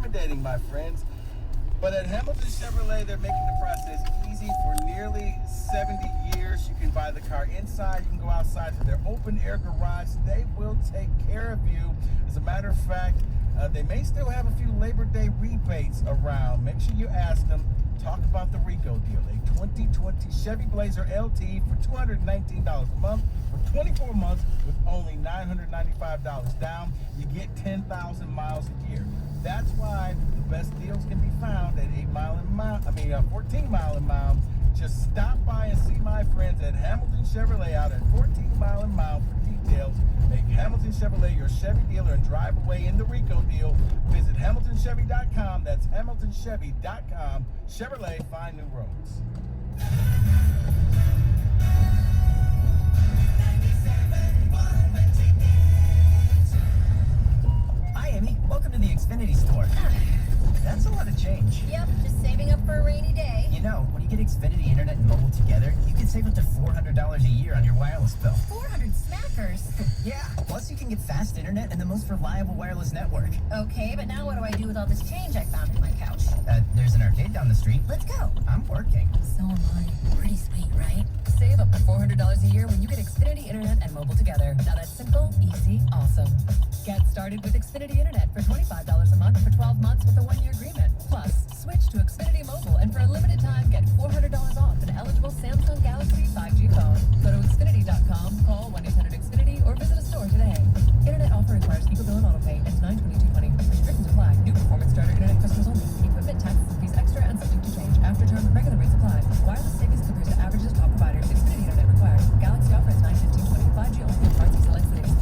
intimidating, my friends. But at Hamilton Chevrolet, they're making the process easy. For nearly 70 years, you can buy the car inside. You can go outside to their open-air garage. They will take care of you. As a matter of fact, they may still have a few Labor Day rebates around. Make sure you ask them. Talk about the Rico deal. A 2020 Chevy Blazer LT for $219 a month for 24 months with only $995 down. You get 10,000 miles a year. That's why the best deals can be found at 14 Mile and Mile. Just stop by and see my friends at Hamilton Chevrolet out at 14 Mile and Mile for details. Make Hamilton Chevrolet your Chevy dealer and drive away in the Rico deal. Visit HamiltonChevy.com. That's HamiltonChevy.com. Chevrolet, find new roads. Hi, Amy. Welcome to the Xfinity store. That's a lot of change. Yep, just saving up for a rainy day. You know, when you get Xfinity Internet and mobile together, you can save up to $400 a year on your wireless bill. 400 smackers. Yeah, plus you can get fast internet and the most reliable wireless network. Okay, but now what do I do with all this change I found in my couch? There's an arcade down the street. Let's go. I'm working. So am I. Pretty sweet, right? Save up to $400 a year when you get Xfinity Internet and mobile together. Now that's simple, easy, awesome. Get started with Xfinity Internet for $25 a month for 12 months with a 1-year agreement. Plus, switch to Xfinity Mobile and for a limited time get $400 off an eligible Samsung Galaxy 5G phone. Go to Xfinity.com, call 1-800-XFINITY or visit a store today. Internet offer requires Eco Bill and autopay. Ends 9/22/20. Restrictions apply. New performance starter internet customers only. Equipment, taxes, and fees extra and subject to change. After term, regular rates apply. Wireless savings compares to averages of top providers. Xfinity Internet required. Galaxy offer ends 9/15/20. 5G only in parts and select cities.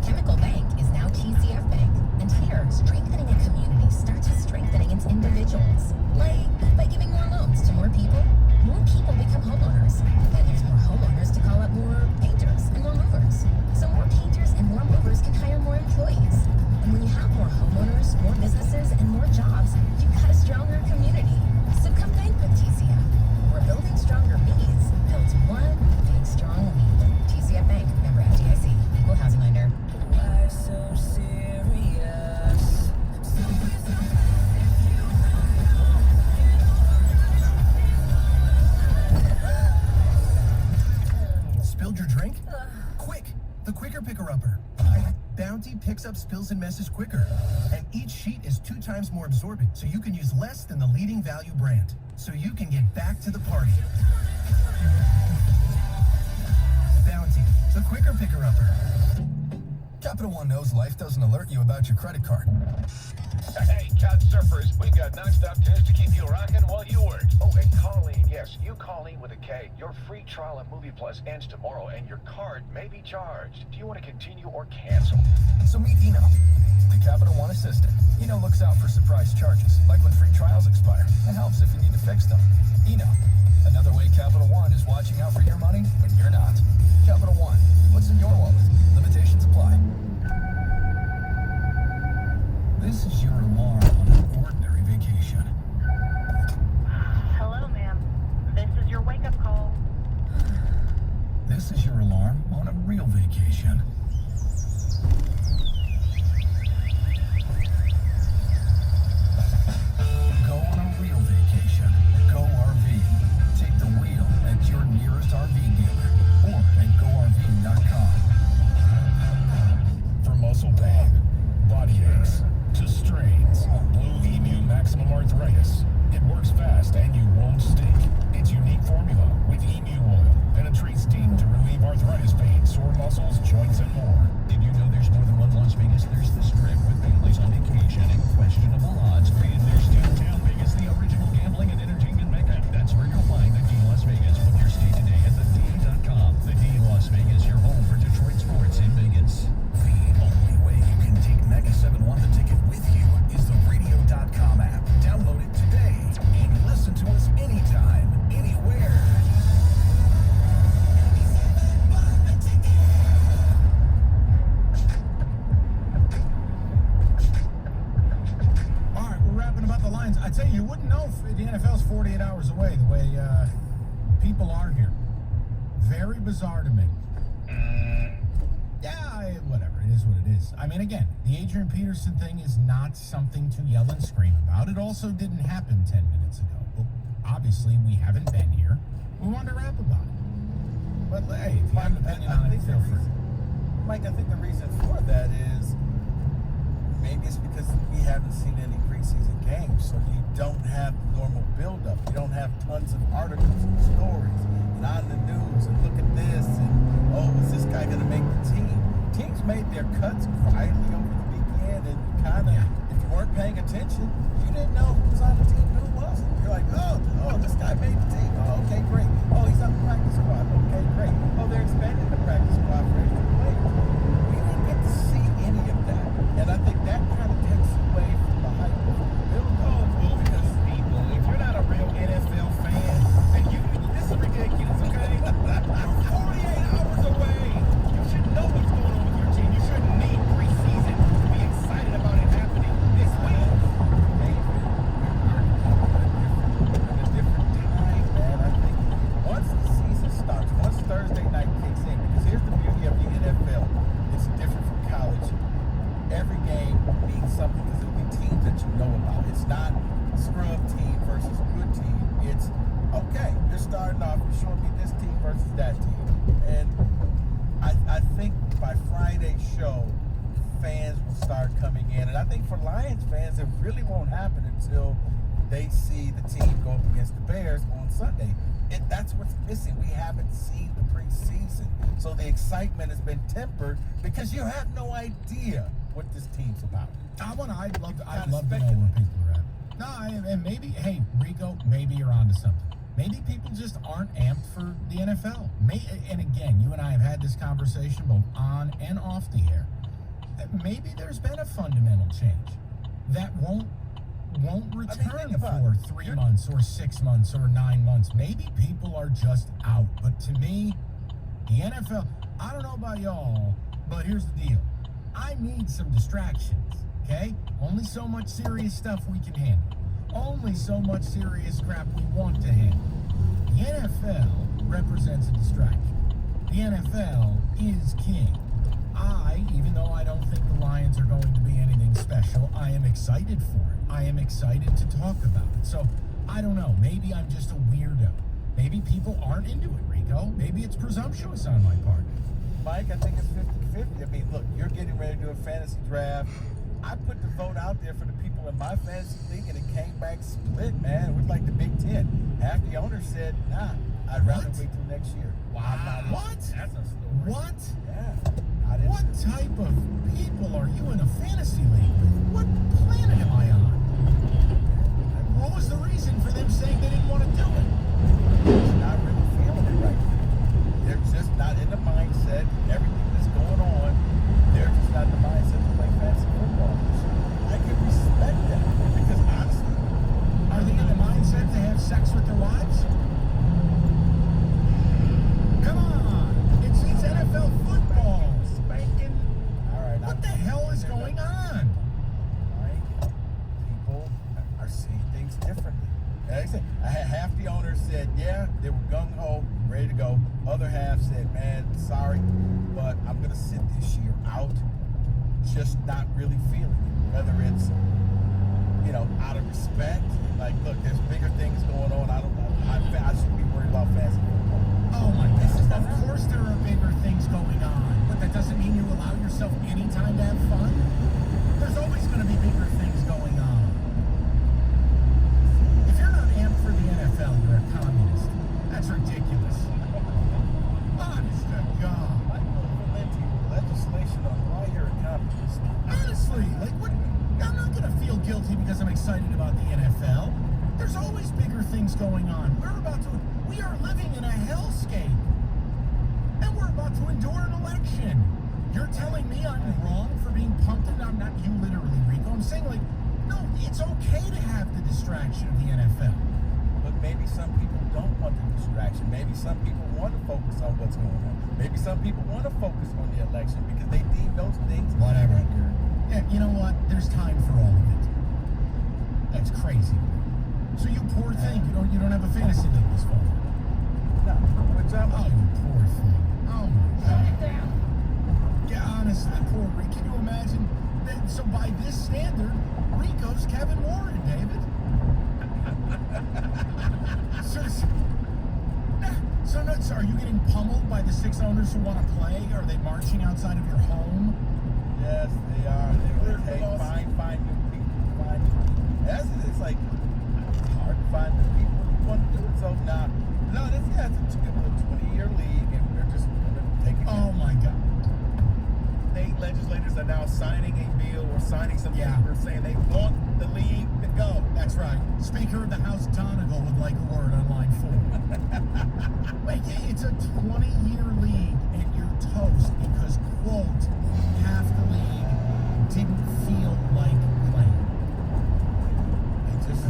Chemical Bank is now TCF Bank. And here, strengthening a community starts with strengthening its individuals. Like by giving more loans to more people become homeowners. Then there's more homeowners to call up more painters and more movers. So more painters and more movers can hire more employees. And when you have more homeowners, more businesses, and more jobs, you've got a stronger community. So come bank with TCF. We're building stronger B's. Built one big strong we. TCF Bank, member FDIC, equal housing lender. Why so serious? Spilled your drink? Quick! The Quicker Picker-Upper. Bounty picks up spills and messes quicker. And each sheet is 2 times more absorbent, so you can use less than the leading value brand. So you can get back to the party. Bounty, the Quicker Picker-Upper. Capital One knows life doesn't alert you about your credit card. Hey, couch surfers, we got non-stop tunes to keep you rocking while you work. Oh, and Colleen, yes, you Colleen with a K. Your free trial of Movie Plus ends tomorrow, and your card may be charged. Do you want to continue or cancel? So meet Eno, the Capital One assistant. Eno looks out for surprise charges, like when free trials expire, and helps if you need to fix them. Eno, another way Capital One is watching out for your money when you're not. Capital One, what's in your wallet? Limitations apply. This is your alarm on an ordinary vacation. Hello, ma'am. This is your wake-up call. This is your alarm on a real vacation. Go on a real vacation. Go RV. Take the wheel at your nearest RV dealer or at GoRV.com. For muscle pain, body aches, to strains, Blue Emu Maximum Arthritis. It works fast and you won't stink. Its unique formula with emu oil penetrates deep to relieve arthritis pain, sore muscles, joints, and more. Did you know there's more than one Las Vegas? There's the Strip with families on vacation and questionable odds. And there's downtown Vegas, the original gambling and entertainment mecca. That's where you'll find the D Las Vegas. Book your stay today at thed.com. The D Las Vegas, your home for Detroit sports in Vegas. The only way you can take Mega 7-1 the ticket with you is the radio.com app. Download it today and listen to us anytime, anywhere. All right, we're wrapping about the lines. I tell you, you wouldn't know if the NFL's 48 hours away the way people are here. Very bizarre to me. Yeah, Whatever. It is what it is. I mean, again, the Adrian Peterson thing is not something to yell and scream about. It also didn't happen 10 minutes ago. But obviously, we haven't been here. We wanted to rap about it. But hey, if you have an opinion on it, feel free. Mike, I think the reason for that is maybe it's because we haven't seen any preseason games, so you don't have the normal build-up. You don't have tons of articles and stories and on the news and look at this and, oh, is this guy going to make the team? Teams made their cuts quietly over the weekend and kind of, if you weren't paying attention, you didn't know who was on the team and who wasn't. You're like, oh, this guy made the team. Oh, okay, great. Oh, he's on the practice squad. Okay, great. Oh, they're expanding the practice squad for extra players. We didn't get to see any of that. And I think that kind of takes away from the hype of the build-up. Well, because people, if you're not a real NFL fan, then this is ridiculous, okay? You're 48 hours away. You should know what's going on with your team. You shouldn't need preseason to be excited about it happening this week. At a different time, man. I think once the season starts, once Thursday night kicks in, because here's the beauty of the NFL, it's different from college. Every game means something because it'll be teams that you know about. It's not scrub team versus good team. It's, okay, you're starting off, you're showing me this team versus that team. And I think by Friday's show, fans will start coming in. And I think for Lions fans, it really won't happen until they see the team go up against the Bears on Sunday. That's what's missing. We haven't seen the preseason. So the excitement has been tempered because you have no idea what this team's about. I'd love to know where people are at. No, and maybe, hey, Rico, maybe you're onto something. Maybe people just aren't amped for the NFL. And again, you and I have had this conversation both on and off the air. Maybe there's been a fundamental change that won't return for 3 months or 6 months or 9 months. Maybe people are just out. But to me, the NFL, I don't know about y'all, but here's the deal. I need some distractions, okay? Only so much serious stuff we can handle. Only so much serious crap we want to handle. The NFL represents a distraction. The NFL is king. Even though I don't think the Lions are going to be anything special, I am excited for it. I am excited to talk about it. So, I don't know. Maybe I'm just a weirdo. Maybe people aren't into it, Rico. Maybe it's presumptuous on my part. Mike, I think it's 50-50. I mean, look, you're getting ready to do a fantasy draft. I put the vote out there for the people in my fantasy league, and it came back split, man. It was like the Big Ten. Half the owners said, nah, I'd rather wait till next year. Wow. What? That's a story. What? Yeah. What type of people are you in a fantasy league with? What planet am I on? What was the reason for them saying they didn't want to do it? They're not really feeling it right now. They're just not in the mindset. Everything that's going on, they're just not in the mindset to play fantasy football. I can respect that because honestly, are they in the mindset to have sex with their wives? Come on, it's NFL football. Spanking. All right. What the hell is going on? Right? People are seeing things differently. Like I said, I had half the owners said, yeah, they were gung-ho, ready to go. Other half said, man, sorry, but I'm going to sit this year out, just not really feeling it. Whether it's, out of respect, like, look, there's bigger things going on. I shouldn't be worried about fantasy football. Oh my God. Of course there are bigger things going on, but that doesn't mean you allow yourself any time to have fun. There's always going to be bigger things going on. If you're not amped for the NFL, you're a communist. That's ridiculous. Honest to God. Legislation on why you're a communist. Honestly, what? I'm not going to feel guilty because I'm excited about the NFL. There's always bigger things going on. We are living in a hellscape. And we're about to endure an election. You're telling me I'm wrong for being pumped, and I'm not you literally, Rico. I'm saying, no, it's okay to have the distraction of the NFL. But maybe some people don't want the distraction. Maybe some people want to focus on what's going on. Maybe some people want to focus on the election because they deem those things whatever. Yeah, you know what? There's time for all of it. That's crazy. So you poor thing, you don't have a fantasy league this fall. No, which Oh, you poor thing. Oh my God. Yeah, honestly. honestly, poor Rico. Can you imagine? So by this standard, Rico's Kevin Warren, David. So are you getting pummeled by the 6 owners who want to play? Are they marching outside of your home? Yes, they are. They find new people. It's like hard to find the people who want to do it. So it's a 20-year league, and we're just taking. Oh my God! State legislators are now signing a bill or signing some paper saying they want the league to go. That's right. Speaker of the House Donegal would like a word on line 4. Wait, it's a 20-year league, and you're toast because, quote, half the league didn't feel like playing. They're just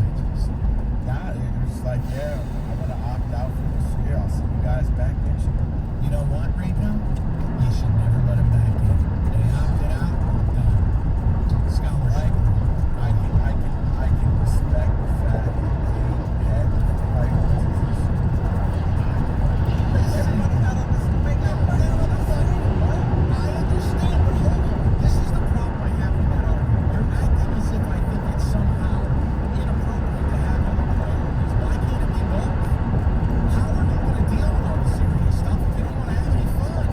like, I'm going to opt out for this year. I'll see you guys back next year. You know what, Rico? You should never let them back in. They opted out. Scholarship. I can respect the fact that they had the right position. Everybody got on this. I understand, but hold on. This is the problem I have with that argument. You're acting as if I think it's somehow inappropriate to have other priorities. Why can't it be both? How are you going to deal with all the serious stuff if you don't want to have any fun?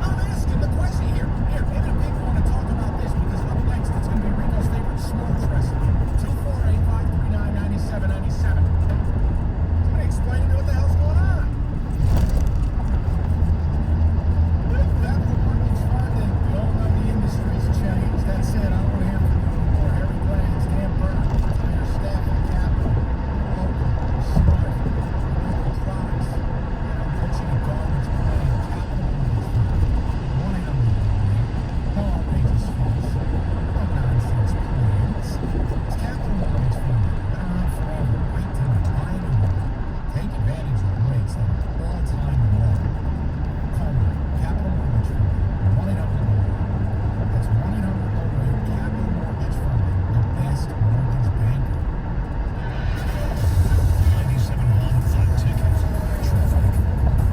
I'm asking the question here. Maybe people want to talk about this because up next it's going to be Rico's favorite sports wrestling. 248-539-9797. Somebody explain to me what the hell's going on. Capital markets funding. We all know the industry's changed. That said, I want to hear from you anymore. Harry Blades, Dan Burke, entire staff at Capital. Local, smart, local products. I'm coaching a garbage plan. Capital markets funding. 1-800. No outrageous fees. No nonsense plans. It's Capital markets funding. Been around forever. Great time. Buy a new one. Take advantage of the rates that are all-time low. Call me. Capital Mortgage Funding. 1-800-LOW-RATE. That's 1-800-LOW-RATE. Capital Mortgage Funding. The best mortgage banker. 97.1 Fun Ticket. Traffic.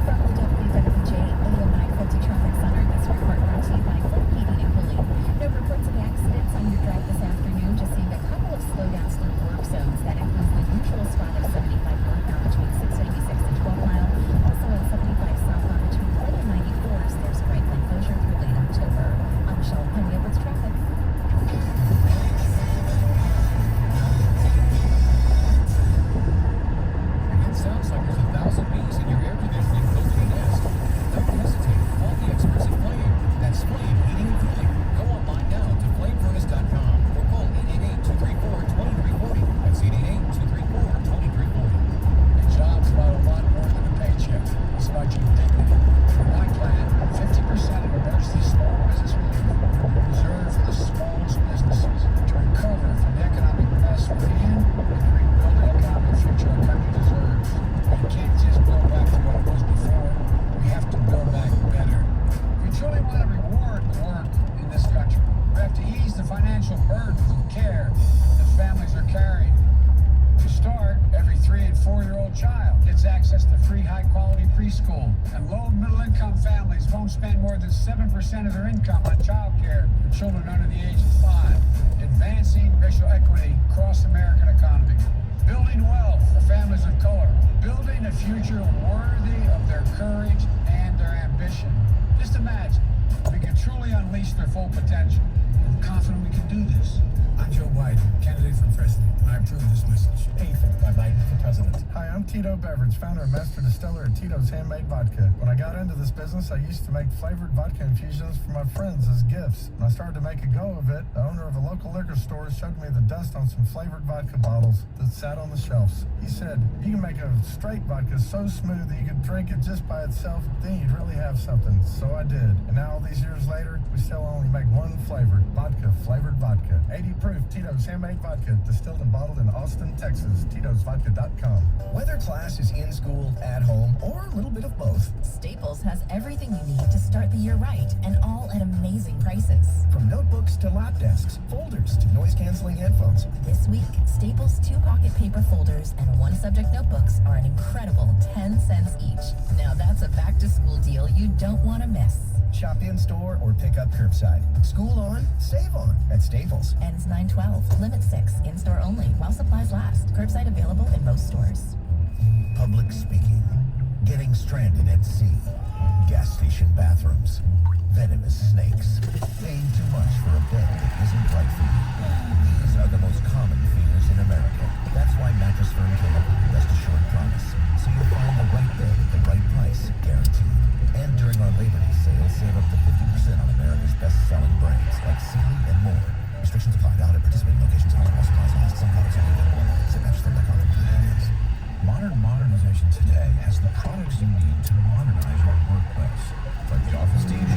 From the WWJ AM 950 Traffic Center, this report brought to you by Fort Heating and Cooling. No reports of accidents on your drive this afternoon, just seeing a couple of slowdowns through work zones. That includes the usual spot of 75 northbound between 696 and 12 Mile. Also at 75 southbound between Further 94s, there's a right lane closure through late October. I'm Michelle Penny with traffic. It sounds like there's 1,000 bees in your air conditioning cozy nest. Don't hesitate. Call the experts at Flame. That's Flame Heating and Cooling. Go online now to flamefurnace.com or call 888-234-2340. That's 888-234-2340. A job's about a lot more than a paycheck. It's about your dignity. For my plan, 50% of emergency small business relief reserved for the smallest businesses to recover from the economic mess we're in and to rebuild the economic future our country deserves. We can't just go back to what it was before. We have to go back better. We truly want to reward work in this country. We have to ease the financial burdens of care that families are carrying. To start, every 3- and 4-year-old child gets access to free high-quality preschool, and low- and middle-income families won't spend more than 7% of their income on child care for children under the age of 5. Advancing racial equity across the American economy. Building wealth for families of color. Building a future worthy of their courage and their ambition. Just imagine, we can truly unleash their full potential. I'm confident we can do this. I'm Joe Biden, candidate for president. I approve this message. Paid for by Biden for president. Hi, I'm Tito Beverage, founder and master distiller at Tito's Handmade Vodka. When I got into this business, I used to make flavored vodka infusions for my friends as gifts. When I started to make a go of it, the owner of a local liquor store showed me the dust on some flavored vodka bottles that sat on the shelves. He said, you can make a straight vodka so smooth that you could drink it just by itself, then you'd really have something. So I did. And now all these years later, we still only make one flavored vodka, flavored vodka. 80 proof Tito's Handmade Vodka, distilled and bottled in Austin, Texas. Tito'sVodka.com. Whether class is in school, at home, or a little bit of both. Staples has everything you need to start the year right, and all at amazing prices. From notebooks to lap desks, folders to noise-canceling headphones. This week, Staples 2 pocket paper folders and 1 subject notebooks are an incredible 10 cents each. Now that's a back-to-school deal you don't want to miss. Shop in-store or pick up curbside. School on, save on at Staples. Ends 9/12. Limit 6. In-store only while supplies last. Curbside available in most stores. Public speaking. Getting stranded at sea. Gas station bathrooms. Venomous snakes. Paying too much for a bed that isn't right for you. These are the most common fears in America. That's why Mattress Firm came up with the Rest Assured Promise. So you'll find the right bed at the right price, guaranteed. And during our Labor Day sale, save up to 50% on America's best-selling brands like Sealy and more. Restrictions apply. Valid at participating locations. Only while supplies last. Some products are available online. See mattressfirm.com for details. Modernization today has the products you need to modernize your workplace, like the Office DJ.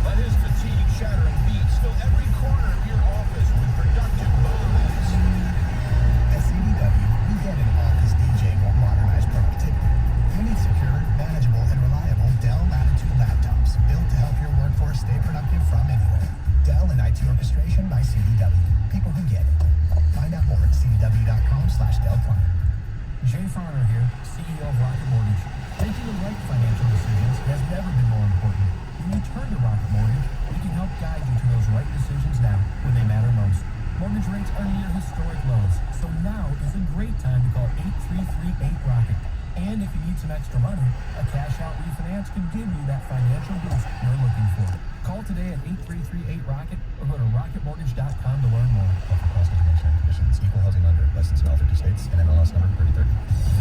Let his fatigue-shattering beats fill every corner of your office with productive moments. At CDW, we get an Office DJ will modernize productivity. You need secure, manageable, and reliable Dell Latitude laptops built to help your workforce stay productive from anywhere. Dell and IT orchestration by CDW. People who get it. Find out more at cdw.com/Dell Client. Jay Farner here, CEO of Rocket Mortgage. Making the right financial decisions has never been more important. When you turn to Rocket Mortgage, we can help guide you to those right decisions now when they matter most. Mortgage rates are near historic lows, so now is a great time to call 8338-ROCKET. And if you need some extra money, a cash-out refinance can give you that financial boost you're looking for. Call today at 8338-ROCKET or go to rocketmortgage.com to learn more. Offer cost information and conditions. Equal housing lender. Licensed in all 50 states and MLS number 3030.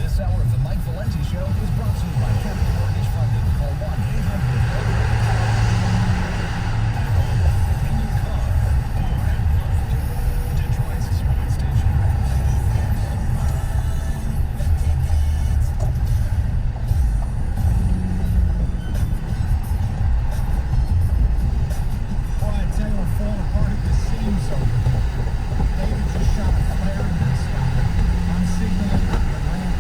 This hour of the Mike Valenti Show is brought to you by Capital Mortgage Funding. Call 1-800-4. David just shot a flare in the sky. I'm signaling the land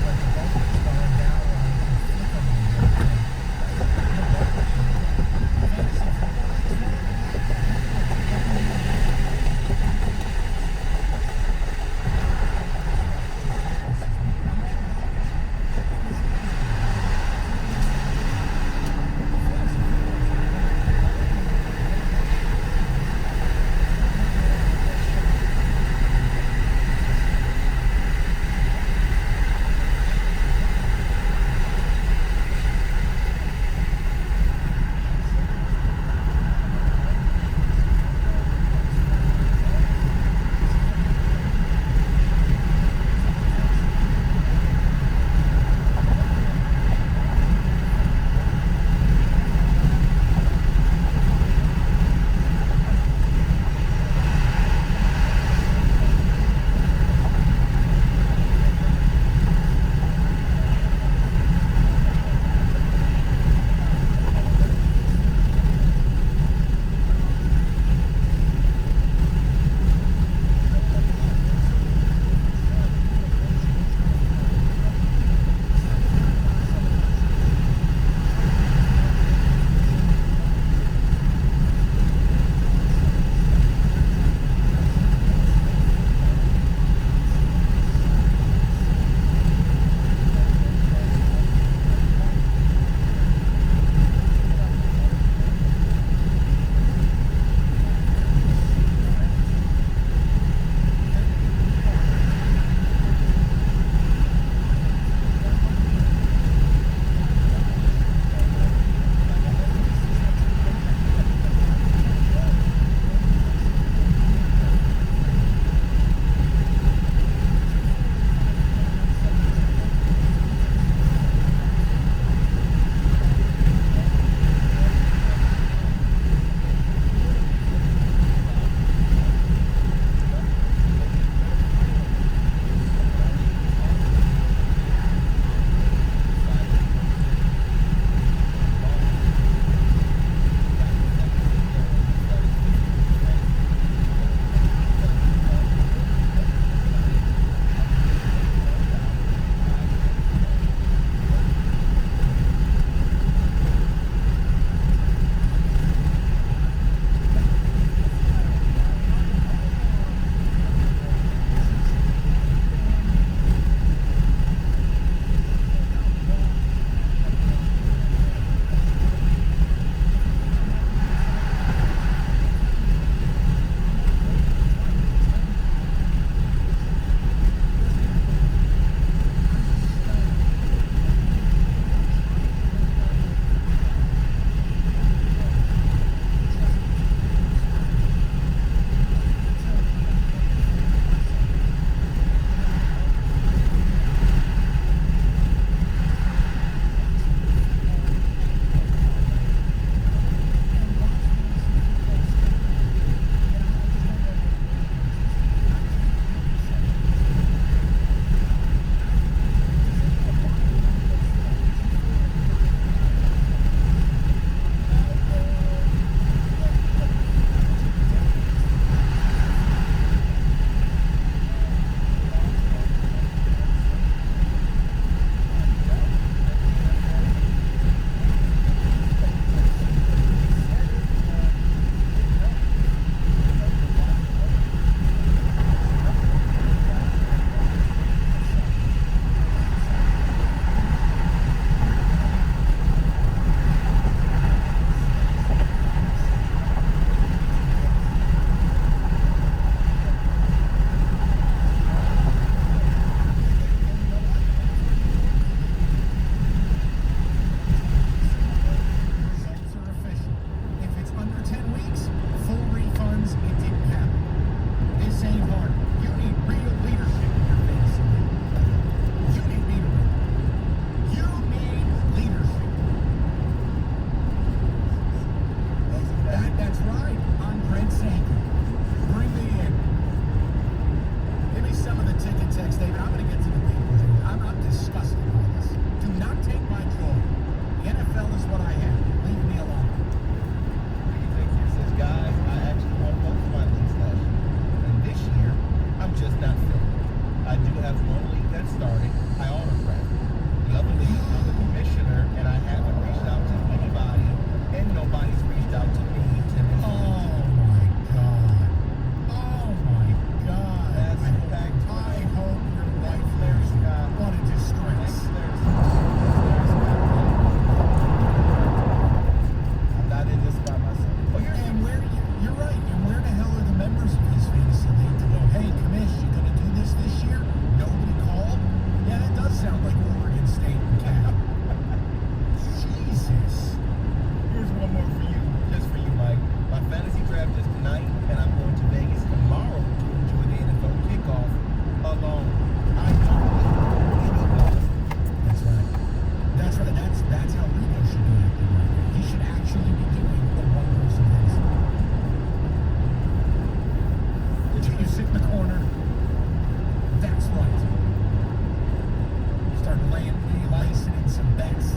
some bets.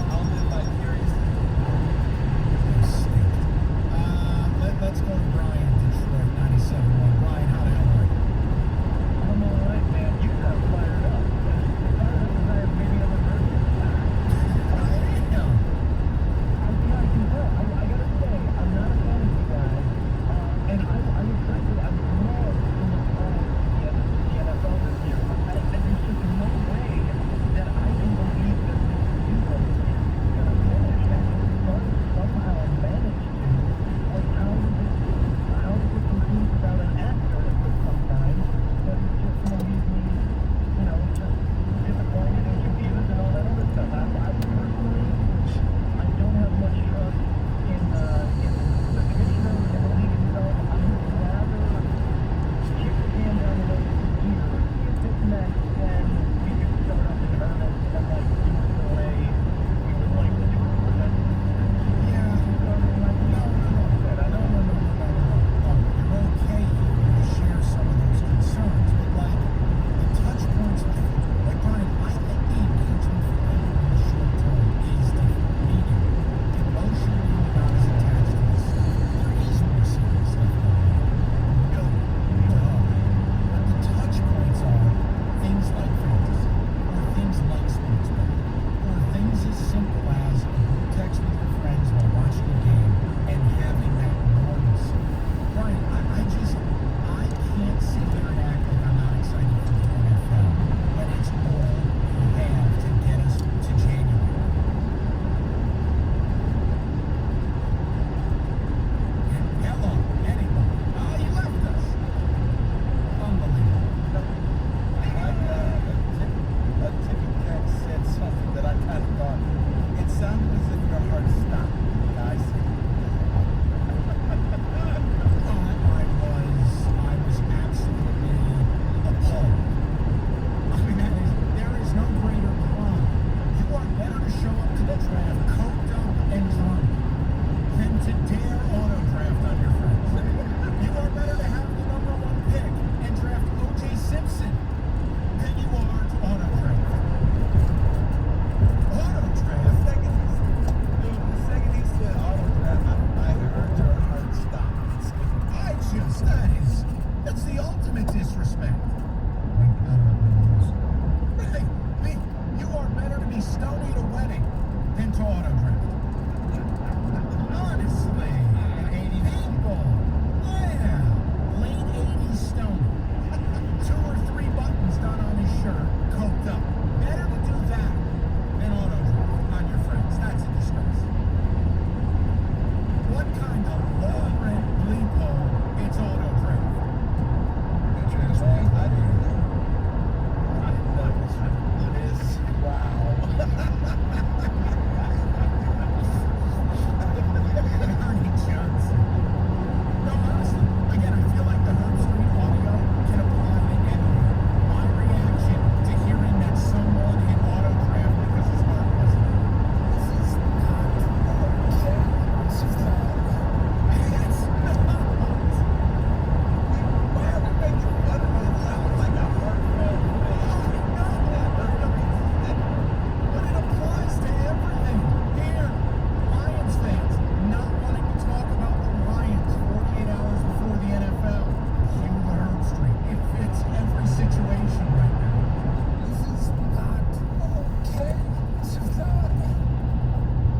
I'll live vicariously. Let's go to Brian, Detroit, 97.1. Brian, how the hell are you? I'm all right, man. You got fired up. Fired up as I have maybe ever heard you. I can tell. I gotta say, I'm not a fantasy guy. And I'm excited. I'm glad to look forward to the NFL this year. There's just no way that I can believe that this season is going to finish. And somehow manage to. Like, how does it conclude without an asterisk sometimes? But it's just going to leave me, just disappointed and confused and all that other stuff. I personally, I don't have much trust in the commissioner and the league itself. I would rather kick the can down the road here, get this next, than we could start up in earnest and do it the way we would like to do it. You're okay here to share some of those concerns, but like the touch points, like Brian, I think the engagement for people in the short term is different. Meaning, emotionally, you're not as attached to this stuff. There is more serious stuff going on. No, duh. But the touch points are things like fantasy, or things like sports betting, or things as simple as a group text with your friends while watching a game and having that normalcy. Brian, I can't sit here and act like I'm not excited for the NFL when it's all we have to get us to January. Hello, anybody? Oh, you left us. Unbelievable. A ticket text said something that I kind of thought, it sounded as if your heart stopped. The guy said, I was absolutely appalled. I mean, there is no greater crime. You are better to show up to the draft coked up and drunk than to dare auto draft on your friends. You are better to have the #1 pick and draft O.J. Simpson than you are to auto draft. Auto draft? the second he said auto draft, I heard your heart stop. That's the ultimate disrespect. Right. You are better to be stoned at a wedding than to auto draft. Honestly. People. Yeah. Late 80s stone. 2 or 3 buttons done on his shirt. Coked up. Better to do that than auto draft on your friends. That's a disgrace. What kind of low-rent bleep hole it's auto draft? I didn't know. This, wow. Ernie Johnson. No, honestly, again, I feel like the Herb Street audio can apply to anyone. My reaction to hearing that someone hit auto draft because his heart wasn't in it. This is not okay. It's just not. It's not. Why are we making fun of it? It sounds like a heartfelt thing. But it applies to everything. Here, Lions fans not wanting to talk about the Lions 48 hours before the NFL. Cue the Herb Street. It fits every situation right now. This is not okay. It's just not.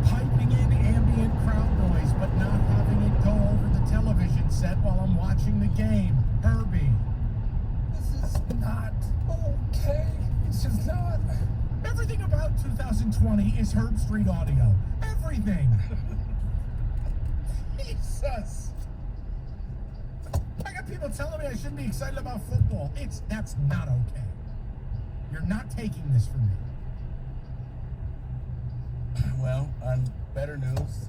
Piping in ambient crowd noise, but not having it go over the television set while I'm watching the game. Herbie. This is not okay. It's just not. Everything about 2020 is Herb Street audio. Everything. Jesus. I got people telling me I shouldn't be excited about football. That's not okay. You're not taking this from me. Well, on better news,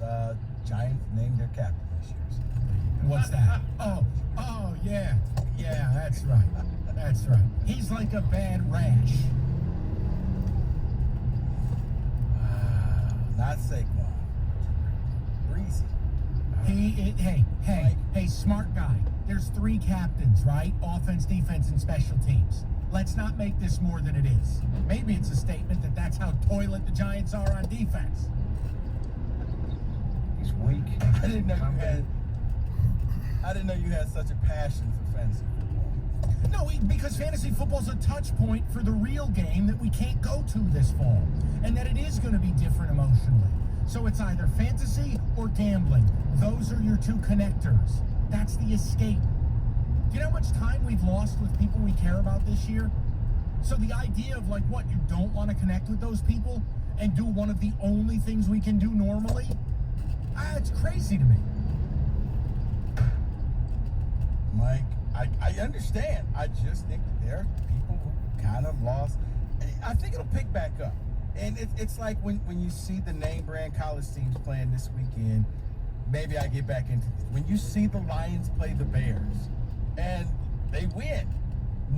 Giants named their captain this year. So there you go. What's that? Oh, yeah. Yeah, that's right. That's right. He's like a bad rash. Not Saquon. Breezy. Hey, smart guy. There's 3 captains, right? Offense, defense, and special teams. Let's not make this more than it is. Maybe it's a statement that that's how toilet the Giants are on defense. He's weak. I didn't know you had such a passion for fantasy football. No, because fantasy football's a touch point for the real game that we can't go to this fall, and that it is going to be different emotionally. So it's either fantasy or gambling. Those are your 2 connectors. That's the escape. Do you know how much time we've lost with people we care about this year? So the idea of like, what, you don't want to connect with those people and do one of the only things we can do normally? It's crazy to me. Mike, I understand. I just think that there are people who kind of lost. I think it'll pick back up. And it's like when you see the name brand college teams playing this weekend, maybe I get back into this. When you see the Lions play the Bears and they win,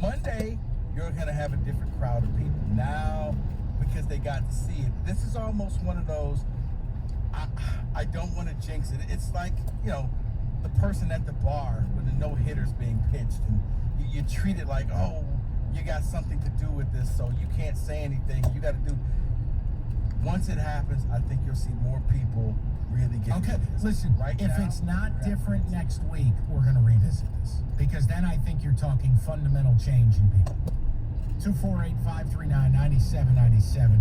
Monday, you're going to have a different crowd of people. Now, because they got to see it, this is almost one of those, I don't want to jinx it. It's like, the person at the bar when the no-hitter's being pitched, and you treat it like, oh, you got something to do with this, so you can't say anything. You got to do. Once it happens, I think you'll see more people really get. Okay, listen, if it's not different next week, we're going to revisit this, because then I think you're talking fundamental change in people. 248-539-9797.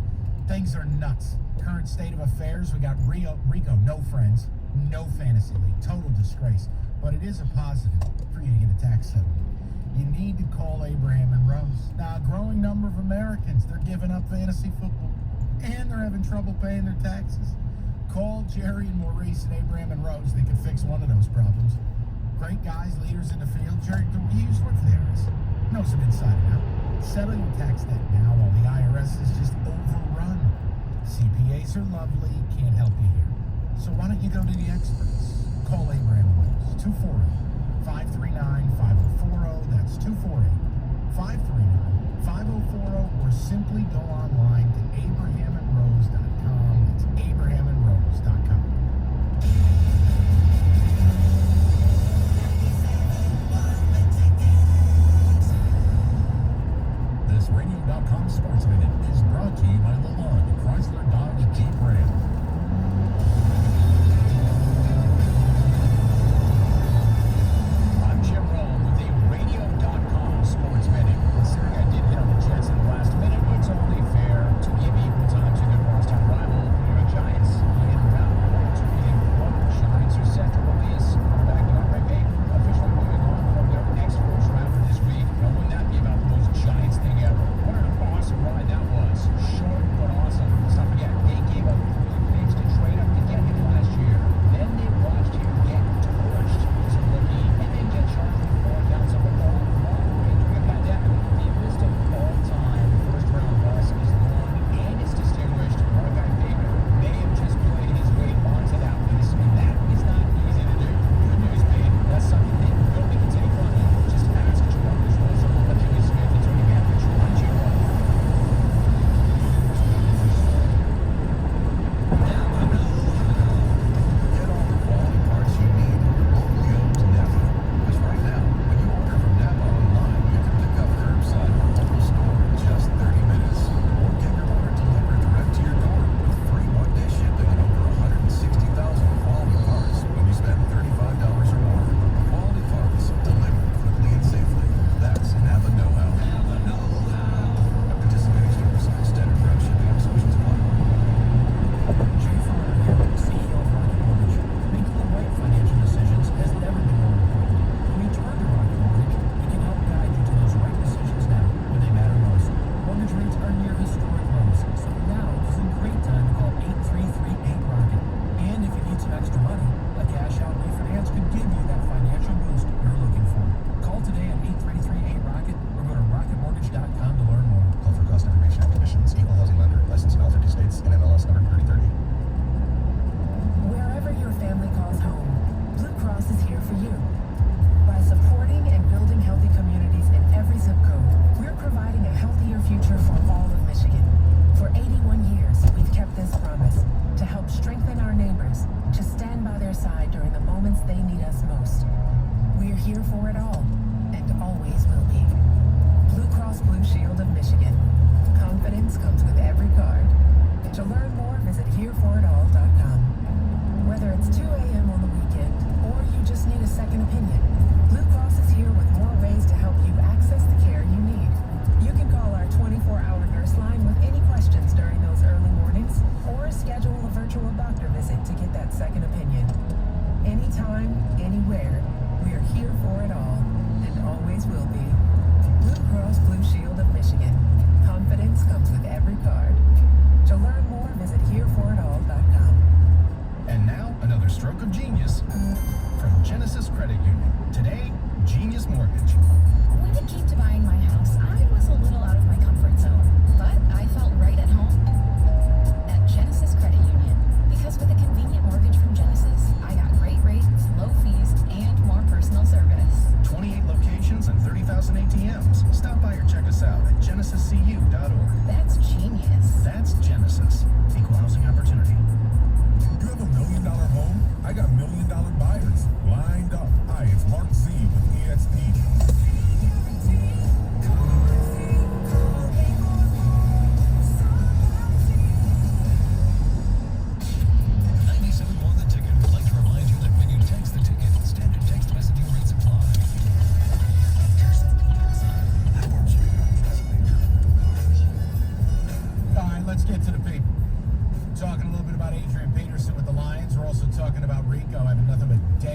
Things are nuts. Current state of affairs, we got Rico, no friends, no fantasy league, total disgrace. But it is a positive for you to get a tax settlement. You need to call Abraham and Rose. Now, a growing number of Americans, they're giving up fantasy football, and they're having trouble paying their taxes. Call Jerry and Maurice and Abraham and Rose. They could fix one of those problems. Great guys, leaders in the field. Jerry, he used to work for the IRS. Knows them inside and out. Settle your tax debt now while the IRS is just overrun. CPAs are lovely, can't help you here. So why don't you go to the experts? Call Abraham and Rose. 248-539-5040. That's 248-539-5040. Or simply go online to abrahamandrose.com. That's abrahamandrose.com. This Radio.com Sports Minute is brought to you by Lalonde, Chrysler Dodge Jeep Ram. I'm Jim Rome with the Radio.com Sports Minute. Considering I did hit on the Jets in the last minute, it's only fair to give equal time to their crosstown rival, New York Giants. In round 1, 2 game 1, Giants are set to release quarterback Green Bay, officially moving on from their next first rounder this week. Now, wouldn't that be about the most Giants thing ever? What an awesome ride that was. Short but awesome. Let's not forget, they gave up 3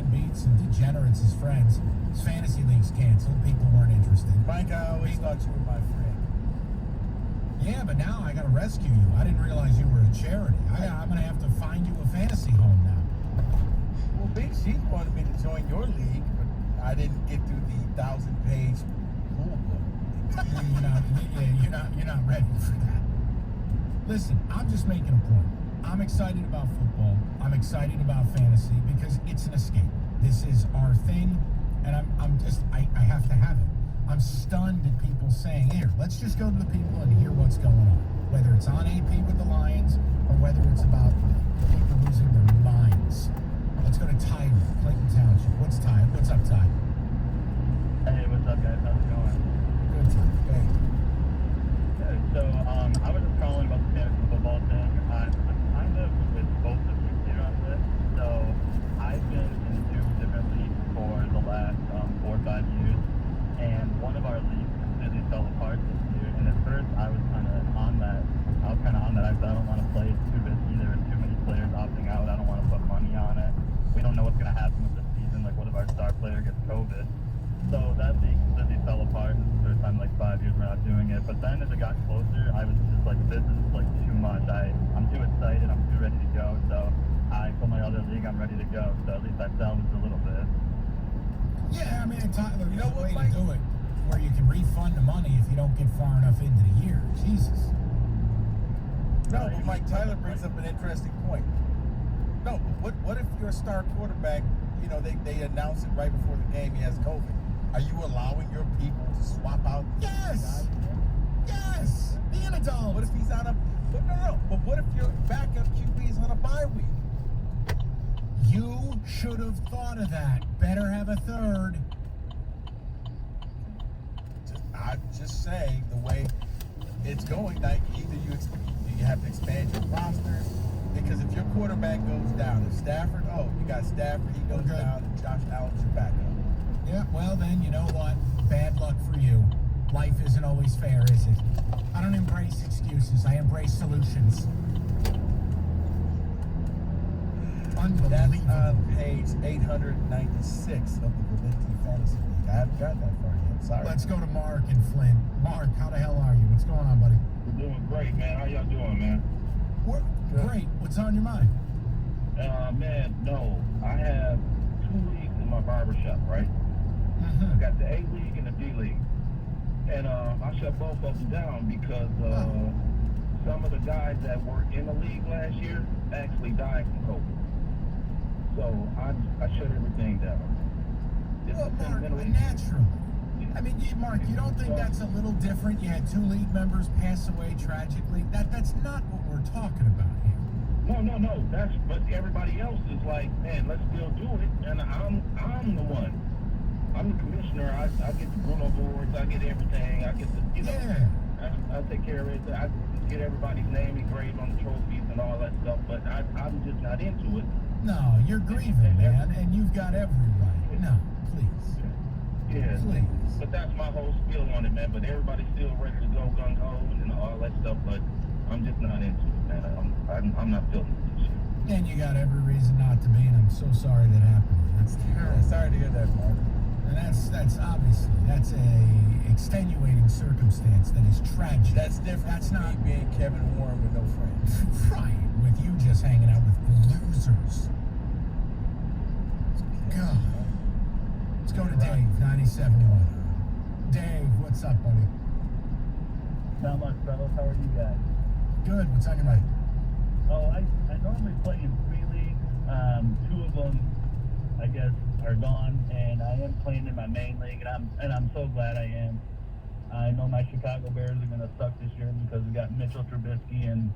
deadbeats and degenerates as friends. His fantasy league's canceled. People weren't interested. Mike, I always thought you were my friend. Yeah, but now I gotta rescue you. I didn't realize you were a charity. I'm gonna have to find you a fantasy home now. Well, Big Chief wanted me to join your league, but I didn't get through the 1,000-page rule book. You're not ready for that. Listen, I'm just making a point. I'm excited about football. I'm excited about fantasy because it's an escape. This is our thing, and I have to have it. I'm stunned at people saying, here, let's just go to the people and hear what's going on. Whether it's on AP with the Lions or whether it's about people losing their minds. Let's go to Tyler, Clayton Township. What's up, Ty? Hey, what's up, guys? How's it going? Good, Ty. Hey. Good. So, I was just calling about the fantasy football thing. I'm kind of with both of you here on this. So, I've been in 2 different leagues for the last 4 or 5 years. And one of our leagues completely fell apart this year. And at first, I was kind of on that. I said, I don't want to play. It's too risky. There are too many players opting out. I don't want to put money on it. We don't know what's going to happen with the season. Like, what if our star player gets COVID? So that league completely fell apart. This is the first time in like 5 years we're not doing it. But then as it got closer, I was just like, this is like too much. I'm too excited. I'm too ready to go. So I told my other league I'm ready to go. So at least I salvaged a little bit. Yeah, I mean, Tyler, you know what way to do it where you can refund the money if you don't get far enough into the year. Jesus. No, but Mike, Tyler brings up an interesting point. No, but what if your star quarterback, they announce it right before the game he has COVID? Are you allowing your people to swap out? Yes. Yes. Be an adult. What if he's on a? But what if your backup QB is on a bye week? You should have thought of that. Better have a third. I'm just saying the way it's going. Like either you have to expand your rosters because if your quarterback goes down, if Stafford, you got Stafford, he goes down, and Josh Allen's your backup. Yeah, well then, you know what? Bad luck for you. Life isn't always fair, is it? I don't embrace excuses. I embrace solutions. That's on page 896 of the Valenti Fantasy League. I haven't got that far yet. Sorry. Let's go to Mark and Flint. Mark, how the hell are you? What's going on, buddy? We're doing great, man. How y'all doing, man? We're great. What's on your mind? Man, no. I have 2 leagues in my barbershop, right? I got the A League and the D League. And I shut both of them down because some of the guys that were in the league last year actually died from COVID. So I shut everything down. Well, Mark, naturally. I mean, Mark, you don't think that's a little different? You had 2 league members pass away tragically. That's not what we're talking about here. No. But everybody else is like, man, let's still do it. And I'm the one. I'm the commissioner. I get the Bruno boards. I get everything. I get the, I take care of it. I get everybody's name engraved on the trophies and all that stuff. But I'm just not into it. No, you're grieving, man, and you've got every right. No, please. Yeah, please. But that's my whole spiel on it, man. But everybody's still ready to go gung-ho and all that stuff. But I'm just not into it, man. I'm not feeling it this year. And you got every reason not to be, and I'm so sorry that happened. That's terrible. Sorry to hear that, Mark. And that's obviously, that's a extenuating circumstance that is tragic. That's different. That's not me being Kevin Warren with no friends. Right, with you just hanging out with losers. God. Let's go to Dave, 97.1. Dave, what's up, buddy? Not much, fellas. How are you guys? Good. What's on your mind? Oh, I normally play in 3 leagues. 2 of them, I guess, are gone, and I am playing in my main league, and I'm so glad I am. I know my Chicago Bears are going to suck this year because we got Mitchell Trubisky and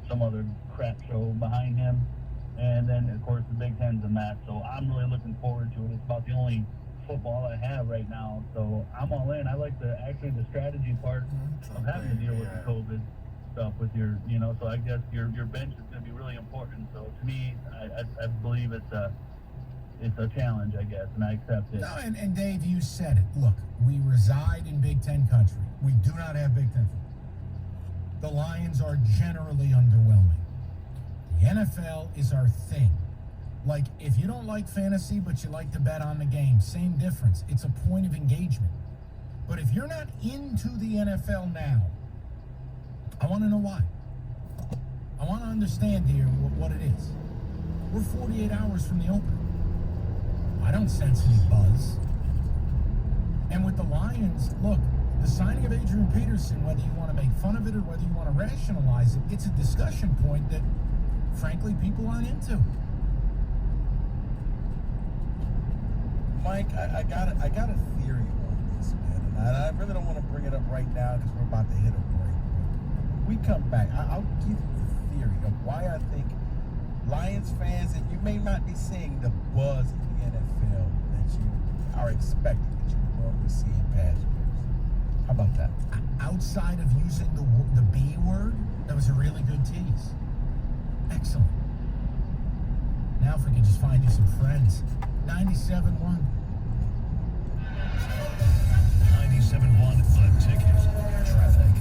some other crap show behind him. And then, of course, the Big Ten's a mess. So I'm really looking forward to it. It's about the only football I have right now. So I'm all in. I like the strategy part of having to deal with the COVID stuff with your, so I guess your bench is going to be really important. So to me, I believe it's a challenge, I guess, and I accept it. No, and Dave, you said it. Look, we reside in Big Ten country. We do not have Big Ten football. The Lions are generally underwhelming. The NFL is our thing. Like, if you don't like fantasy, but you like to bet on the game, same difference. It's a point of engagement. But if you're not into the NFL now, I want to know why. I want to understand here what it is. We're 48 hours from the opener. I don't sense any buzz. And with the Lions, look, the signing of Adrian Peterson, whether you want to make fun of it or whether you want to rationalize it, it's a discussion point that, frankly, people aren't into. Mike, I got a theory on this, man, and I really don't want to bring it up right now because we're about to hit a break. When we come back, I'll give you the theory of why I think Lions fans, and you may not be seeing the buzz in the NFL that you are expecting, that you normally see in past years. How about that? Outside of using the B word, that was a really good tease. Excellent. Now if we could just find you some friends. 97.1. 97.1 The Ticket. Traffic.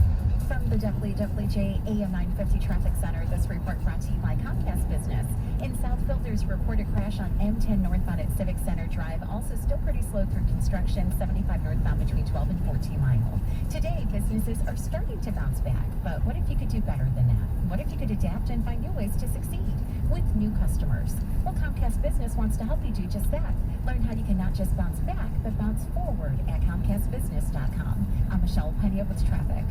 From the WWJ AM 950 Traffic Center, this report brought to you by Comcast Business. In Southfield, there's a reported crash on M10 northbound at Civic Center Drive. Also still pretty slow through construction, 75 northbound between 12 and 14 Mile. Today, businesses are starting to bounce back, but what if you could do better than that? What if you could adapt and find new ways to succeed with new customers? Well, Comcast Business wants to help you do just that. Learn how you can not just bounce back, but bounce forward at ComcastBusiness.com. I'm Michelle Pena with traffic.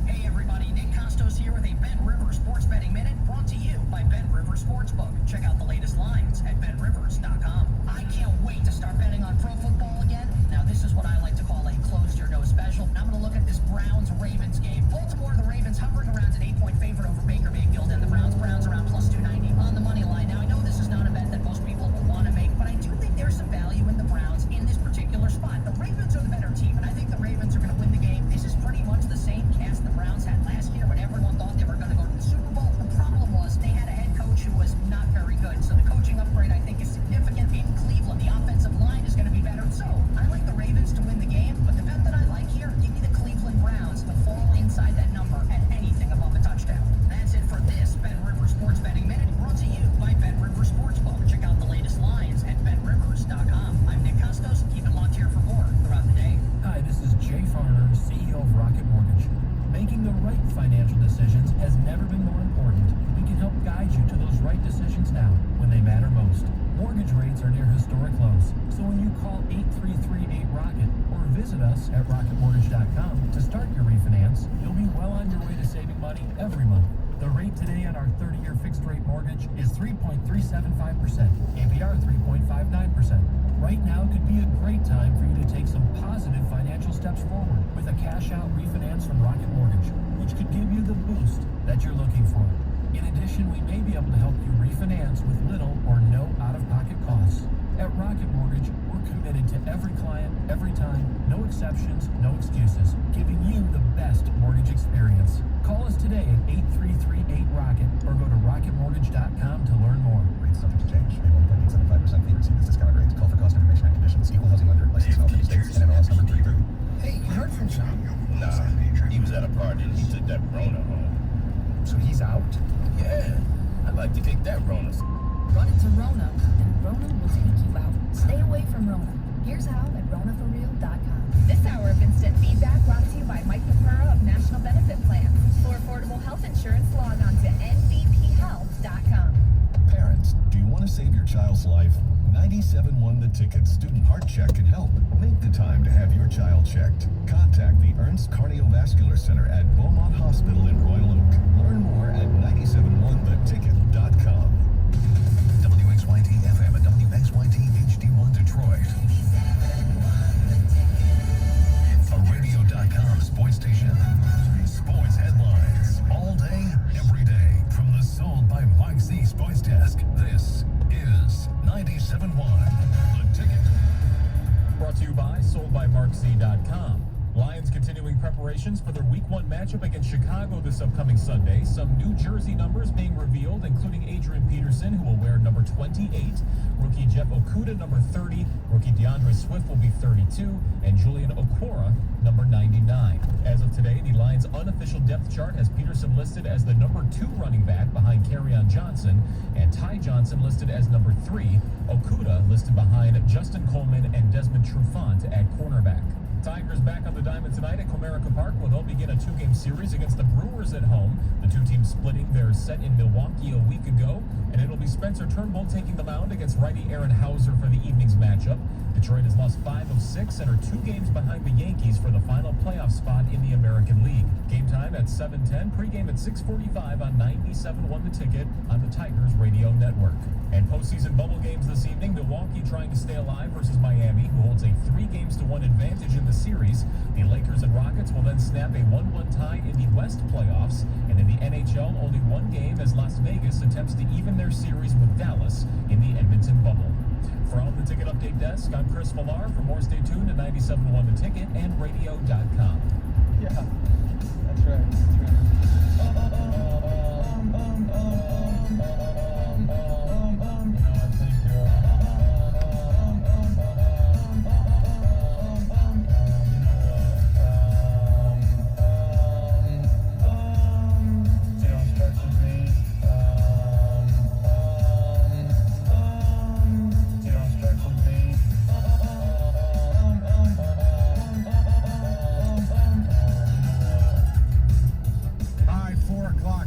Hey everybody, Nick Costos here with a Bet River Sports Betting Minute brought to you by Bet River Sportsbook. Check out the latest lines at BetRivers.com. I can't wait to start betting on pro football again. Now this is what I like to call a close your nose special. I'm going to look at this Browns-Ravens game. Baltimore, the Ravens hovering around an 8-point favorite over Baker Mayfield and the Browns around plus 290 on the money line. Now I know this is not a bet that most people will want to make, but I do think there's some value in the Browns in this particular spot. The Ravens are the better team, and I think the Ravens are going to win the game. This is pretty much the same cast the Browns had last year when everyone thought they were going to go to the Super Bowl. The problem was they had a head coach who was not very good. So the coaching upgrade, I think, is significant in Cleveland. The offensive line is going to be better. So I like the Ravens to win the game, but the bet that I like here, give me the Cleveland Browns to fall inside that number at anything above a touchdown. That's it for this Bet River Sports Betting Minute, brought to you by Bet River Sportsbook. Check out the latest lines at BetRivers.com. I'm Nick Costos. Keep it locked here for more throughout the day. Hi, this is Jay Farner, CEO of Rocket Mortgage. Making the right financial decisions has never been more important. We can help guide you to those right decisions now when they matter most. Mortgage rates are near historic lows, so when you call 8338-ROCKET or visit us at rocketmortgage.com to start your refinance, you'll be well on your way to saving money every month. The rate today on our 30-year fixed-rate mortgage is 3.375%, APR 3.59%. Right now could be a great time for you to take some positive financial steps forward with a cash-out refinance from Rocket Mortgage, which could give you the boost that you're looking for. In addition, we may be able to help you refinance with little or no out-of-pocket costs. At Rocket Mortgage, we're committed to every client, every time, no exceptions, no excuses, giving you the best mortgage experience. Call us today at 8338-ROCKET or go to rocketmortgage.com to learn more. Rates subject to change. Pay 1.875% fee. Receive this discounted rate. Call for cost information and conditions. Equal housing lender. Licensed in all 50 states. And MLS number 33. Hey, you heard from Sean? Nah, he was at a party and he took that Rona home. So he's out? Yeah, I'd like to take that Rona. Run into Rona, and Rona will take you out. Stay away from Rona. Here's how at RonaForReal.com. This hour of instant feedback brought to you by Mike Papura of National Benefit Plans. For affordable health insurance, log on to nbphealth.com. Parents, do you want to save your child's life? 97.1 The Ticket Student Heart Check can help. Make the time to have your child checked. Contact the Ernst Cardiovascular Center at Beaumont Hospital in Royal Oak. Learn more at 971theticket.com. WXYT FM and WXYT HD1 Detroit. A radio.com sports station. Sports headlines. All day, every day. From the Sold by Mike Z Sports Desk. This is 97.1 The Ticket. Brought to you by SoldByMarkZ.com. Lions continuing preparations for their Week 1 matchup against Chicago this upcoming Sunday. Some New Jersey numbers being revealed, including Adrian Peterson, who will wear number 28, rookie Jeff Okudah, number 30, rookie DeAndre Swift will be 32, and Julian Okwara, number 99. As of today, the Lions Giants' unofficial depth chart has Peterson listed as the number 2 running back behind Kerryon Johnson, and Ty Johnson listed as number 3, Okudah listed behind Justin Coleman and Desmond Trufant at cornerback. Tigers back on the diamond tonight at Comerica Park, where they'll begin a 2-game series against the Brewers at home. The two teams splitting their set in Milwaukee a week ago, and it'll be Spencer Turnbull taking the mound against righty Aaron Hauser for the evening's matchup. Detroit has lost 5 of 6 and are 2 games behind the Yankees for the final playoff spot in the American League. Game time at 7:10, pregame at 6:45 on 97.1 The Ticket on the Tigers radio network. And postseason bubble games this evening, Milwaukee trying to stay alive versus Miami, who holds a 3-1 advantage in the series. The Lakers and Rockets will then snap a 1-1 tie in the West playoffs. And in the NHL, only 1 game as Las Vegas attempts to even their series with Dallas in the Edmonton bubble. From the Ticket Update Desk, I'm Chris Millar. For more, stay tuned to 97.1 The Ticket and radio.com. Yeah, that's right.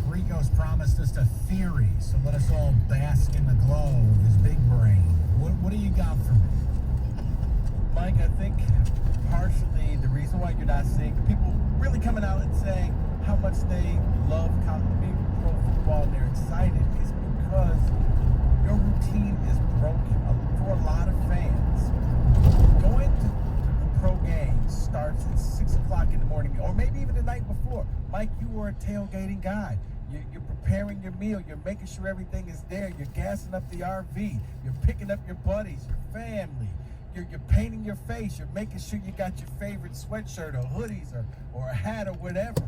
Rico's promised us a theory, so let us all bask in the glow of his big brain. What do you got for me? Mike, I think partially the reason why you're not seeing people really coming out and saying how much they love being pro football and they're excited is because your routine is broken. For a lot of fans, going to the pro game starts at 6 o'clock in the morning, or maybe even the night before. Mike, you are a tailgating guy. You're preparing your meal. You're making sure everything is there. You're gassing up the RV. You're picking up your buddies, your family. You're painting your face. You're making sure you got your favorite sweatshirt or hoodies or a hat or whatever.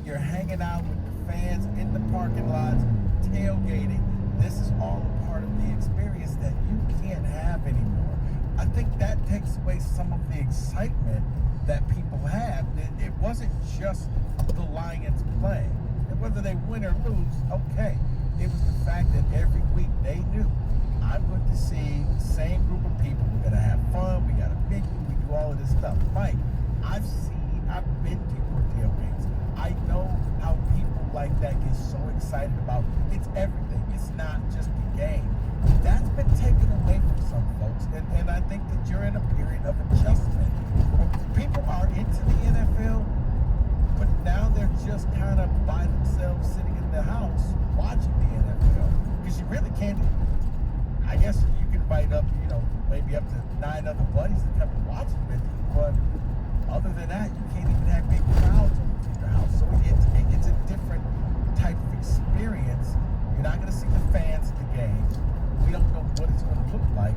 You're hanging out with the fans in the parking lots, tailgating. This is all a part of the experience that you can't have anymore. I think that takes away some of the excitement that people have. It wasn't just the Lions playing. Whether they win or lose, okay. It was the fact that every week they knew, I'm going to see the same group of people. We're going to have fun. We got a menu. We do all of this stuff. Mike, I've been to your tailgates. I know how people like that get so excited about it's everything. It's not just the game. That's been taken away from some folks. And I think that you're in a period of adjustment. People are into the NFL, but now they're just kind of by themselves sitting in the house watching the NFL. Because you really can't, I guess you can invite up, maybe up to 9 other buddies to come and watch it with you. But other than that, you can't even have big crowds over to your house. So it's a different type of experience. You're not going to see the fans at the games. We don't know what it's going to look like.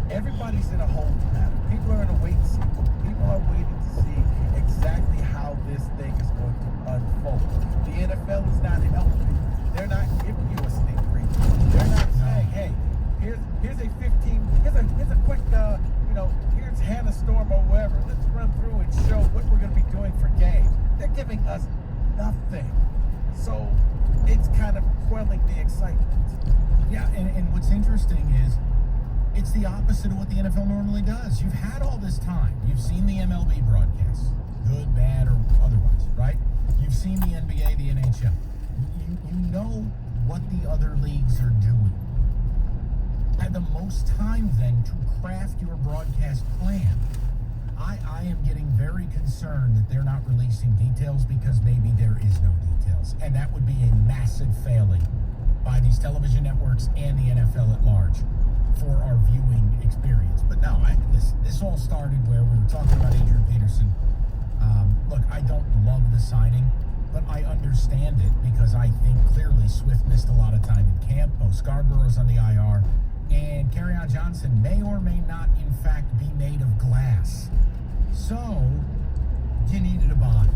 Everybody's in a holding pattern. People are in a wait and see. People are waiting to see exactly how this thing is going to unfold. The NFL is not helping. They're not giving you a sneak preview. They're not saying, hey, here's a quick, here's Hannah Storm or whatever. Let's run through and show what we're going to be doing for games. They're giving us nothing. So it's kind of quelling the excitement. Yeah, and what's interesting is it's the opposite of what the NFL normally does. You've had all this time. You've seen the MLB broadcasts, good, bad, or otherwise, right? You've seen the NBA, the NHL. You know what the other leagues are doing. Had the most time then to craft your broadcast plan. I am getting very concerned that they're not releasing details because maybe there is no details. And that would be a massive failing by these television networks and the NFL at large for our viewing experience. But no, this all started where we were talking about Adrian Peterson. Look, I don't love the signing, but I understand it because I think clearly Swift missed a lot of time in camp. Bo Scarborough's on the IR, and Kerryon Johnson may or may not, in fact, be made of glass. So, you needed a body.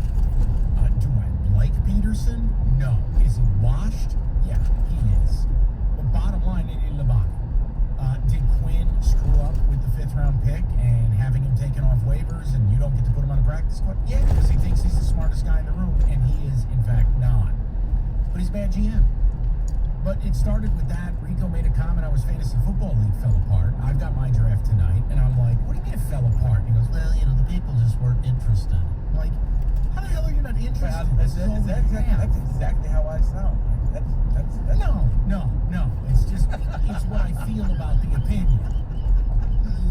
Do I like Peterson? No. Is he washed? Yeah, he is. But bottom line, you needed a body. Did Quinn screw up with the 5th round pick and having him taken off waivers and you don't get to put him on a practice squad? Yeah, because he thinks he's the smartest guy in the it started with that. Rico made a comment how his fantasy football league fell apart. I've got my draft tonight, and I'm like, what do you mean it fell apart? And he goes, well, the people just weren't interested. I'm like, how the hell are you not interested? That's exactly how I sound. That's No. It's just, it's what I feel about the opinion.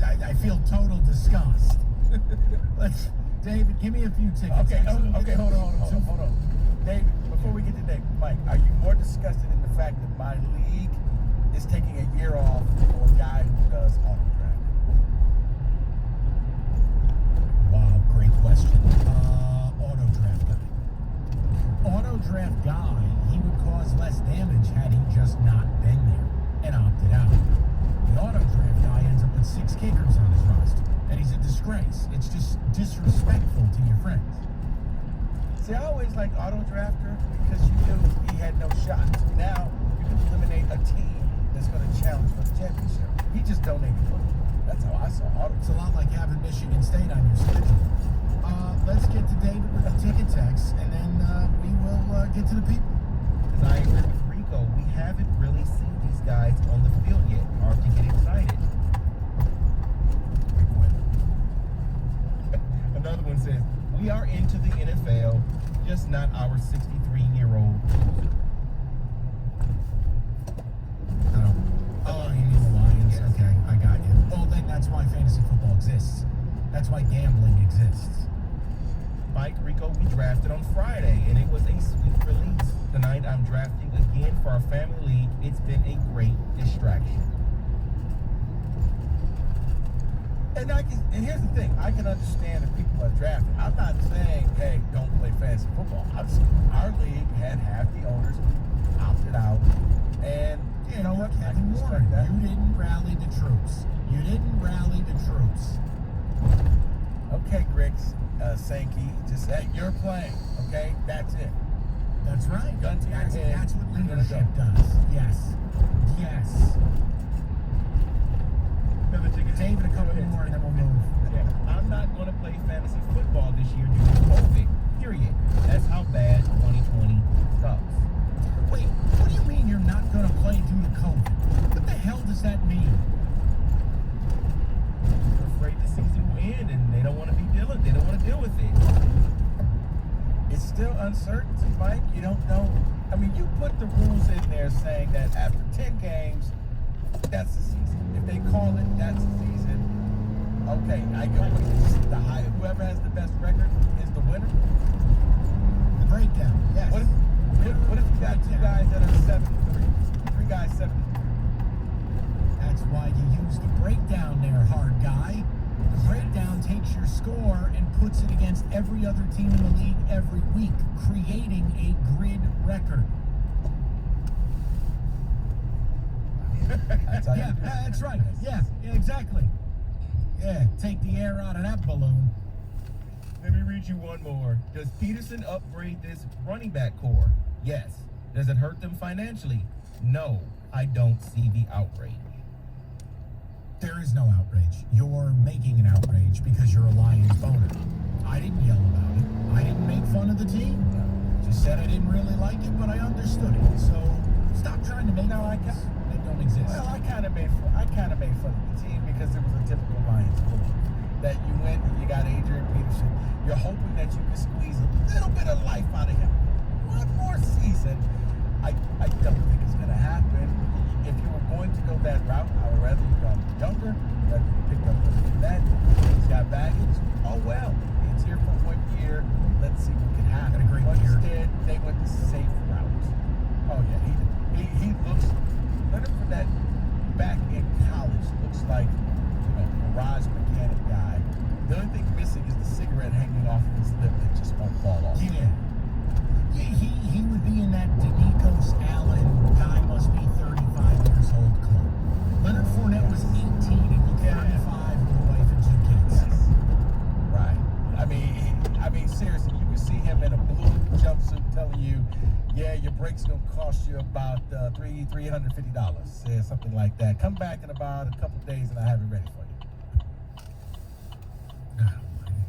I feel total disgust. David, give me a few tickets. Okay, hold on. David, before we get to David, Mike, are you more disgusted in the fact that my league is taking a year off for a guy who does auto draft? Wow, great question. Auto draft guy. Auto draft guy, he would cause less damage had he just not been there and opted out. The auto draft guy ends up with 6 kickers on his roster, and he's a disgrace. It's just disrespectful to your friends. See, I always like auto drafter because you knew he had no shot. Now you can eliminate a team that's going to challenge for the championship. He just donated football. That's how I saw auto. It's a lot like having Michigan State on your schedule. Let's get to David with the ticket text, and then we will get to the people. I agree with Rico. We haven't really seen these guys on the field yet. Hard to get excited. Another one says, we are into the NFL, just not our 63-year-old. Oh, you mean the Lions? Yes. Okay, I got you. Well, then that's why fantasy football exists. That's why gambling exists. Mike, Rico, we drafted on Friday, and it was a sweet release. Tonight, I'm drafting again for our family league. It's been a great distraction. And here's the thing, I can understand if people are drafting. I'm not saying, hey, don't play fantasy football. Our league had half the owners opted out, and you know what, Kevin Warren, you didn't rally the troops. Okay, Greg Sankey, just say you're playing. Okay, that's it. That's right. Gun to your head. That's what leadership does. Yes. David, a couple more, and then we'll move. Yeah. I'm not going to play fantasy football this year due to COVID. Period. That's how bad 2020 sucks. Wait, what do you mean you're not going to play due to COVID? What the hell does that mean? They're afraid the season will end, and they don't want to be dealing. They don't want to deal with it. It's still uncertainty, Mike. You don't know. I mean, you put the rules in there saying that after 10 games, that's the season. If they call it, that's the season. Okay, I go with the high. Whoever has the best record is the winner. The breakdown. Yes. What if you got 2 guys that are 73? 3 guys 73. That's why you use the breakdown there, hard guy. The breakdown takes your score and puts it against every other team in the league every week, creating a grid record. That's right. Yeah, exactly. Yeah, take the air out of that balloon. Let me read you one more. Does Peterson upgrade this running back core? Yes. Does it hurt them financially? No. I don't see the outrage. There is no outrage. You're making an outrage because you're a Lions boner. I didn't yell about it. I didn't make fun of the team. Just said I didn't really like it, but I understood it. So stop trying to make fun. That don't exist. Well, I kind of made fun of the team because it was a typical Lions move. That you went and you got Adrian Peterson. You're hoping that you can squeeze a little bit of life out of him. One more season. I don't think it's going to happen. If you were going to go that route, I would rather you got younger, rather you picked up that. He's got baggage. Oh, well. He's here for 1 year. Let's see what can happen. Instead, they went the safe route. Oh, yeah. He looks, Leonard Fournette back in college looks like, garage mechanic guy. The only thing missing is the cigarette hanging off of his lip that just won't fall off. Yeah, he would be in that Denikos Allen guy must be 35 years old club. Leonard Fournette was 18, equal 35 with a wife and 2 kids. Yes. Right. I mean, seriously, you can see him in a blue jumpsuit telling you, yeah, your break's gonna cost you about $350. Yeah, something like that. Come back in about a couple days and I have it ready for you.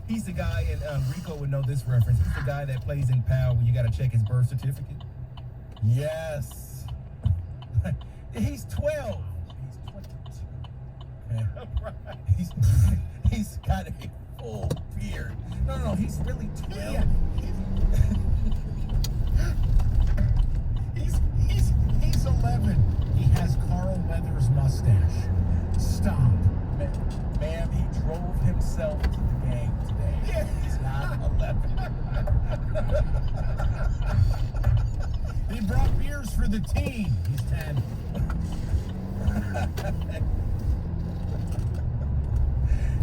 He's the guy, and Rico would know this reference. He's the guy that plays in PAL when you got to check his birth certificate. Yes. He's 12. He's 22. Okay. Right. He's got a full beard. No, he's really 12. Yeah. He's 11. He has Carl Weathers' mustache. Stop. Ma'am, he drove himself to the game today. Yeah. He's not 11. He brought beers for the team. He's 10.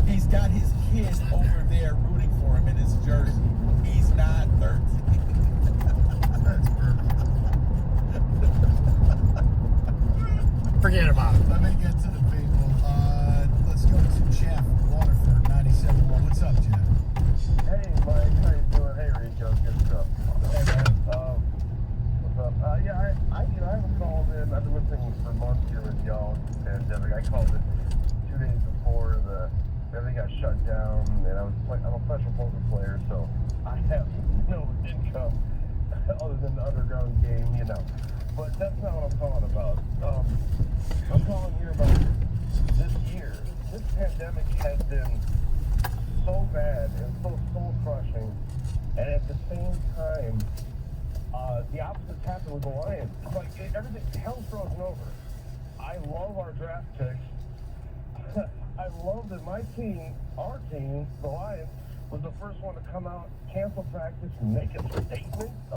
He's got his kid over there rooting for him in his jersey. He's not 13. That's perfect. Forget about it. Let me get to the people. Let's go to Jeff Waterford, 97.1. What's up, Jeff? Hey, Mike. How you doing? Hey, Rico. Good stuff. Hey, man. What's up? Yeah, I haven't called in. I've been listening for months here with y'all. Pandemic. I called it 2 days before everything got shut down, and I'm a professional poker player, so I have no income other than the underground game, you know. But that's not what I'm calling about. I'm calling here about this year. This pandemic has been so bad and so soul-crushing, and at the same time, the opposite's happened with the Lions. It's like everything, hell's frozen over. I love our draft picks. I love that my team, our team, the Lions, was the first one to come out, cancel practice, and make a statement